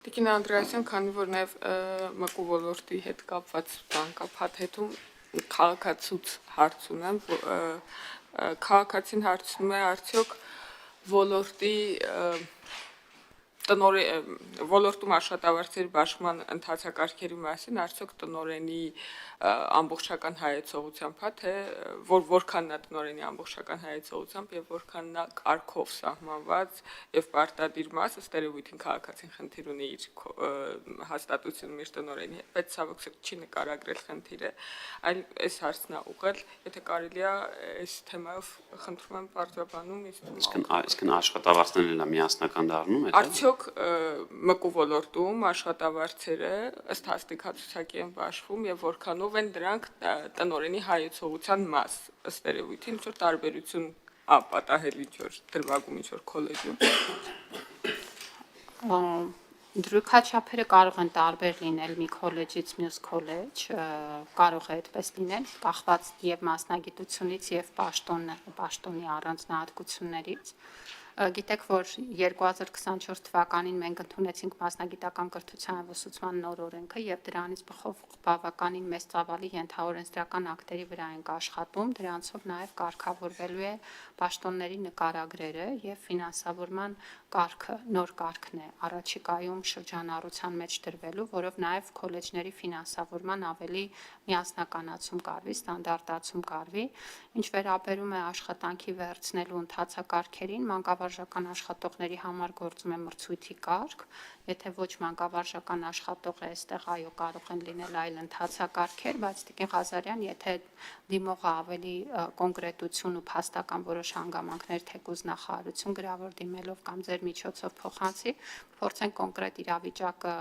Տիկին Անդրեասյան, քանի որ նաև ՄԿ ոլորտի հետ կապված բան կա, փաթեթում քաղաքացուց հարց ունեմ, քաղաքացին հարցնում է արդյոք ոլորտի ոլորտում աշխատավարձերի բաշխման ընթացակարգերի մասին արդյոք տնօրենի ամբողջական հայեցողությամբ, թե որքանն է տնօրենի ամբողջական հայեցողությամբ եւ որքանն է կարգով սահմանված եւ պարտադիր մաս, ըստ երևույթին քաղաքացին խնդիր ունի իր հաստատությունում իր տնօրենի հետ, բայց ցավոք չի նկարագրել խնդիրը, այլ այս հարցն է ուղղել, եթե կարելի է այս թեմայով խնդրում եմ բարձրաբանում Այսինքն աշխատավարձներն էլ միասնական դառնում է, Արդյոք ՄԿ ոլորտում աշխատավարձերը ըստ հաստիքացուցակի են բաշխվում եւ որքանով են դրանք տնօրենի հայեցողության մաս, ըստ երևույթին ինչ որ տարբերություն պատահել ինչ որ դրվագում ինչ որ քոլեջում Դրույքաչափերը կարող են տարբեր լինել մի քոլեջից մյուս քոլեջ, կարող է այդպես լինել, կախված եւ մասնագիտությունից եւ պաշտոնի առանձնահատկություններից։ Գիտեք, որ 2024 թվականին մենք ընդունեցինք մասնագիտական կրթության եւ ուսուցման նոր օրենքը եւ դրանից բխող բավականին մեծ ծավալի ենթաօրենսդրական ակտերի վրա ենք աշխատում, դրանցով նաեւ կարգավորվելու է պաշտոնների նկարագրերը եւ ֆինանսավորման կարգը, նոր կարգն է առաջիկայում շրջանառության մեջ դրվելու, որով նաեւ քոլեջների ֆինանսավորման ավելի միասնականացում կարվի, ստանդարտացում կարվի, ինչ վերաբերում է աշխատանքի վերցնելու ընթացակարգերին, մանկավարժական աշխատողների համար գործում է մրցույթի կարգ, եթե ոչ մանկավարժական աշխատող է, այստեղ այո կարող են լինել այլ ընթացակարգեր, բայց Տիկին Ղազարյան, եթե դիմողը ավելի կոնկրետություն ու փաստական որոշ հանգամանքներ թեկուզ նախարարություն գրավոր դիմելով կամ ձեր միջոցով փոխանցի, փորձենք կոնկրետ իրավիճակը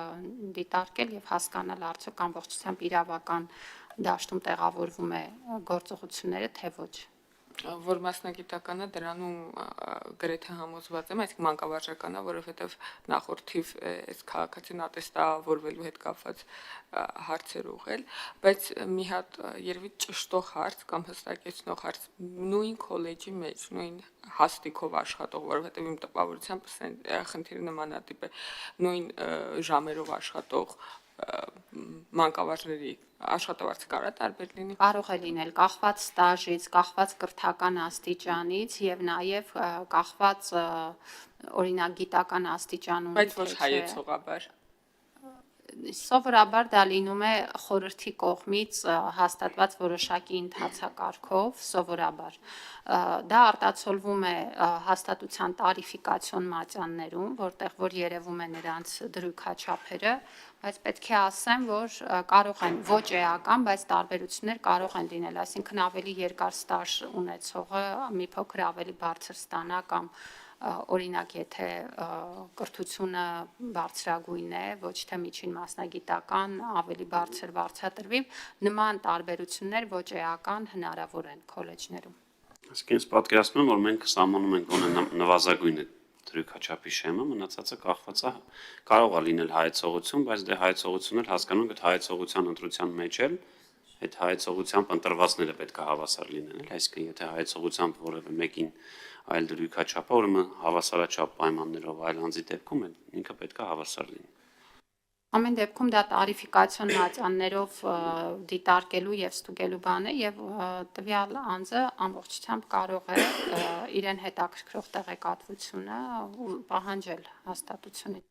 դիտարկել եւ հասկանալ արդյոք ամբողջությամբ իրավական դաշտում տեղավորվում է գործողությունները, թե ոչ։ Որ մասնագիտականը դրանում գրեթե համոզված եմ, այսինքն մանկավարժականը, որովհետև նախորդիվ այս քաղաքացին ատեստավորվելու հետ կապված հարցեր ուղղել, բայց մի հատ երևի ճշտող հարց կամ հստակեցնող հարց նույն քոլեջի մեջ, նույն հաստիքով աշխատող, որովհետև իմ տպավորությամբ խնդիրը նմանատիպ է, նույն ժամերով աշխատող մանկավարժների աշխատավարձը կարա տարբեր լինի։ Կարող է լինել կախված ստաժից, կախված կրթական աստիճանից եւ նաեւ կախված օրինակ գիտական աստիճանումից։ Բայց ոչ հայեցողաբար։ Սովորաբար դա լինում է խորհրդի կողմից հաստատված որոշակի ընթացակարգով, սովորաբար։ Դա արտացոլվում է հաստատության տարիֆիկացիոն մատյաններում, որտեղ որ երևում է նրանց դրույքաչափերը, բայց պետք է ասեմ, որ կարող են ոչ էական, բայց տարբերություններ կարող են լինել, այսինքն ավելի երկար ստաժ ունեցողը մի փոքր ավելի բարձր ստանա կամ օրինակ եթե կրթությունը բարձրագույն է, ոչ թե միջին մասնագիտական, ավելի բարձր վարձատրվի, նման տարբերություններ ոչ էական հնարավոր են քոլեջներում։ Այսինքն պատկերացնում եմ, որ մենք սահմանում ենք ունենա նվազագույնը դրույքաչափի շեմը, մնացածը կախված է կարող է լինել հայեցողություն, բայց դե հայեցողությունն էլ հասկանում եք հայեցողության ընտրության մեջ էլ այդ հայեցողությամբ ընտրվածները պետք է հավասար լինեն, այսինքն եթե հայեցողությամբ որևէ մեկին այլ դրույքաչափ է, ուրեմն հավասարաչափ պայմաններով այլ անձի դեպքում ինքը պետք է հավասար լինի։ Ամեն դեպքում դա տարիֆիկացիոն մատյաններով դիտարկելու եւ ստուգելու բան է եւ տվյալ անձը ամբողջությամբ կարող է իրեն հետաքրքրող տեղեկատվությունը պահանջել հաստատությունից։